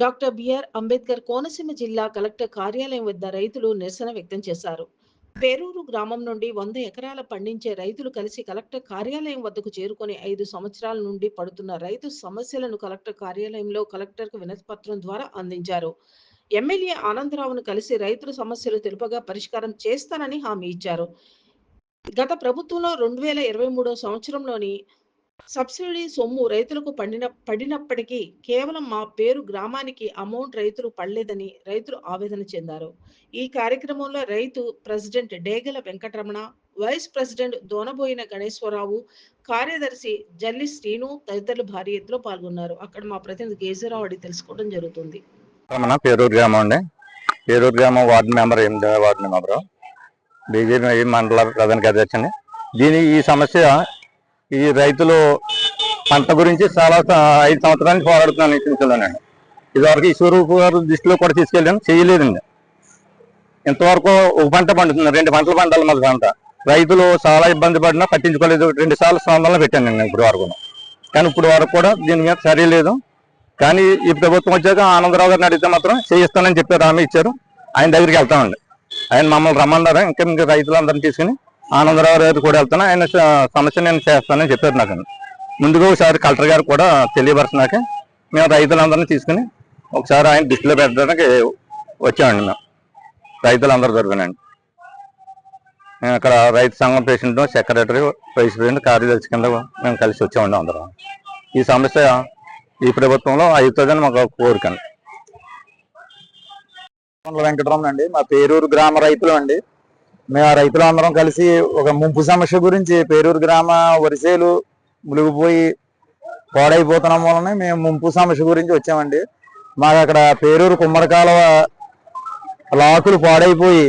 Doctor BR Ambedkar Konaseema జిల్లా collector కార్యాలయం వద్ద రైతులు నిరసన వ్యక్తం చేశారు. పేరూరు గ్రామం నుండి 100 ఎకరాల పండించే రైతులు కలిసి కలెక్టర్ కార్యాలయం వద్దకు చేరుకొని 5 సంవత్సరాల నుండి పడుతున్న రైతు సమస్యలను కలెక్టర్ కార్యాలయంలో కలెక్టర్కు వినతి పత్రం ద్వారా అందించారు. ఎమ్మెల్యే ఆనందరావును కలిసి రైతుల సమస్యలు తెలుపగా పరిష్కారం చేస్తానని హామీ ఇచ్చారు. గత ప్రభుత్వంలో 2023 సంవత్సరంలోని సబ్సిడీ సొమ్ము రైతులకు పడినప్పటికీ కేవలం మా పేరు గ్రామానికి అమౌంట్ రైతులు పడలేదని రైతులు ఆవేదన చెందారు. ఈ కార్యక్రమంలో రైతు ప్రెసిడెంట్ డేగల వెంకటరమణ, వైస్ ప్రెసిడెంట్ దోనబోయిన గణేశ్వరరావు, కార్యదర్శి జల్లి శ్రీను తదితరులు భారీ ఎత్తులో పాల్గొన్నారు. అక్కడ మా ప్రతినిధి గేజరావు అడిగి తెలుసుకోవడం జరుగుతుంది. పేరూరు గ్రామం అండి. పేరూరు గ్రామం వార్డు మెంబర్ 8వ వార్డు మెంబర్, బీజేపీ మండల ప్రధాన కార్యదర్శి అండి. ఈ సమస్య ఈ రైతులు పంట గురించి చాలా 5 సంవత్సరాల నుంచి పోరాడుతున్నాను ఈ చింతలోనండి. ఇదివరకు ఈశ్వరూపు గారు దృష్టిలో కూడా తీసుకెళ్ళాను, చేయలేదండి. ఇంతవరకు ఒక పంట పండుతుంది, 2 పంటలు పండాలి మాకు పంట. రైతులు చాలా ఇబ్బంది పడినా పట్టించుకోలేదు. 2 సార్లు స్పందనలో పెట్టాను ఇప్పుడు వరకు, కానీ ఇప్పుడు వరకు కూడా దీని మీద సరియలేదు. కానీ ఈ ప్రభుత్వం వచ్చాక ఆనందరావు గారిని అడిగితే మాత్రం చేయిస్తానని చెప్పారు, హామీ ఇచ్చారు. ఆయన దగ్గరికి వెళ్తామండి. ఆయన మమ్మల్ని రమ్మన్నారు. ఇంకా రైతులందరినీ తీసుకుని ఆనందరావు గారు కూడా వెళ్తాను, ఆయన సమస్య నేను చేస్తానని చెప్పారు. నాకు ముందుగా ఒకసారి కలెక్టర్ గారు కూడా తెలియపరిచినాక మేము రైతులందరినీ తీసుకుని ఒకసారి ఆయన దృష్టిలో పెట్టడానికి వచ్చామండి. మేము రైతులందరూ తరపునండి. మేము అక్కడ రైతు సంఘం ప్రెసిడెంట్, సెక్రటరీ, వైస్ ప్రెసిడెంట్, కార్యదర్శి కింద మేము కలిసి వచ్చామండి అందరం. ఈ సమస్య ఈ ప్రభుత్వంలో అవుతుందని మాకు కోరికండి. వెంకటరమణ అండి, మా పేరూరు గ్రామ రైతులు అండి. మేము ఆ రైతులు అందరం కలిసి ఒక ముంపు సమస్య గురించి పేరూరు గ్రామ వరిసేలు మునిగిపోయి పాడైపోతున్నాం వలన మేము ముంపు సమస్య గురించి వచ్చామండి. మాకు అక్కడ పేరూరు కుమ్మడి కాలువ లాకులు పాడైపోయి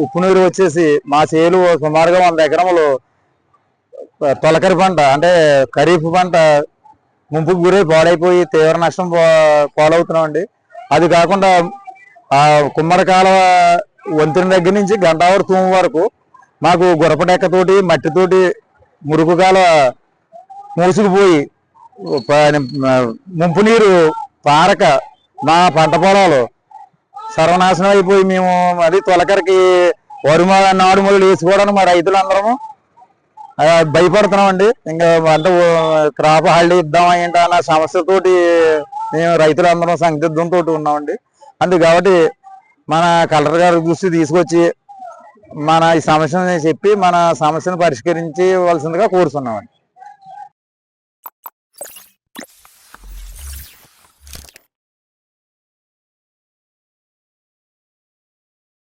ఉప్పు నీరు వచ్చేసి మా చేలు సుమారుగా 100 ఎకరములు తొలకరి పంట అంటే ఖరీఫ్ పంట ముంపుకు గురై పాడైపోయి తీవ్ర నష్టం పాలవుతున్నాం అండి. అది కాకుండా ఆ కుమ్మడి కాలువ వంతెన దగ్గర నుంచి గంటావరం తూము వరకు మాకు గురపడెక్కతోటి మట్టితోటి మురుకు కాలువ మూసుకుపోయి ముంపు నీరు పారక మా పంట పొలాలు సర్వనాశనం అయిపోయి మేము అది తొలకరికి నాడుమూలలు వేసుకోవడానికి మా రైతులందరము భయపడుతున్నామండి. ఇంకా అంటే క్రాప్ హాలిడే ఇద్దామా ఏంటా అన్న సమస్యతోటి మేము రైతులందరం సందిగ్ధంతో ఉన్నామండి. కాబట్టి మన కలెక్టర్ గారి దృష్టి తీసుకొచ్చి మన ఈ సమస్యని చెప్పి మన సమస్యను పరిష్కరించవలసిందిగా కోరుతున్నామండి.